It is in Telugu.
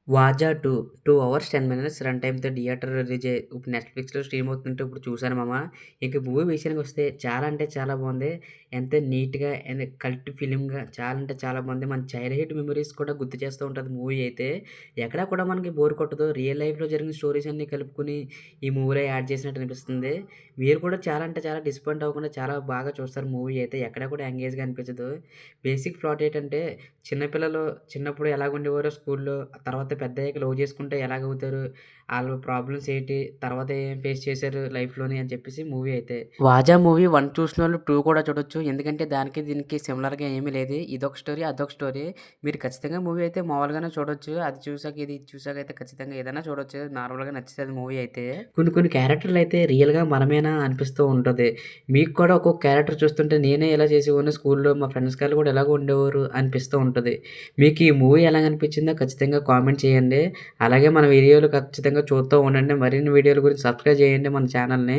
'వాజా 2' 2 అవర్స్ 10 మినిట్స్ రన్ టైమ్‌తో థియేటర్ రిలీజ్ ఇప్పుడు నెట్‌ఫ్లిక్స్‌లో స్ట్రీమ్ అవుతుంటే ఇప్పుడు చూసాను మామ. ఇంక మూవీ విషయానికొస్తే చాలా అంటే చాలా బావుంది. ఎంతో నీట్‌గా అండ్ కల్ట్ ఫిల్మ్‌గా చాలా అంటే చాలా బావుంది. మన చైల్డ్‌హుడ్ మెమోరీస్ కూడా గుర్తు చేస్తూ ఉంటది మూవీ అయితే. ఎక్కడా కూడా మనకి బోర్ కొట్టదు. రియల్ లైఫ్‌లో జరిగిన స్టోరీస్ అన్నీ కలుపుకొని ఈ మూవీలో యాడ్ చేసినట్టు అనిపిస్తుంది. మీరు కూడా చాలా అంటే చాలా డిసప్పాయింట్ అవ్వకుండా చాలా బాగా చూస్తారు మూవీ అయితే. ఎక్కడా కూడా ఎంగేజ్‌గా అనిపించదు. బేసిక్ ప్లాట్ ఏంటంటే చిన్న పిల్లలు చిన్నప్పుడు ఎలాగుండేవారో స్కూల్లో, తర్వాత పెద్దయ్యాక లవ్ చేసుకుంటే ఎలాగవుతారు? ఆళ్ళ ప్రాబ్లమ్స్ ఏంటి? తర్వాత ఏం ఫేస్ చేశారు లైఫ్‌లోని అని చెప్పేసి మూవీ అయితే. 'వాజా' మూవీ 1 చూసినోళ్ళు 2 కూడా చూడొచ్చు. ఎందుకంటే దానికి దీనికి సిమిలర్‌గా ఏమీ లేదు. ఇదొక స్టోరీ, అదొక స్టోరీ. మీరు ఖచ్చితంగా మూవీ అయితే మామూలుగానే చూడొచ్చు. అది చూసాక ఇది చూసాక అయితే ఖచ్చితంగా ఏదైనా చూడొచ్చు. నార్మల్‌గా నచ్చేస్తది మూవీ అయితే. కొన్ని కొన్ని క్యారెక్టర్‌లయితే రియల్‌గా మనమేనా అనిపిస్తూ ఉంటది. మీకు కూడా ఒక్కొక్క క్యారెక్టర్ చూస్తుంటే నేనే ఇలా చేసేవాడిని స్కూల్‌లో మా ఫ్రెండ్స్ గాళ్ళు కూడా ఇలాగే ఉండేవారు అనిపిస్తూ ఉంటది. మీకు ఈ మూవీ ఎలాగనిపించిందో ఖచ్చితంగా కామెంట్ చేయండి. అలాగే మన వీడియోలు ఖచ్చితంగా చూస్తూ ఉండండి. మరిన్ని వీడియోల గురించి సబ్స్క్రైబ్ చేయండి మన ఛానల్‌ని.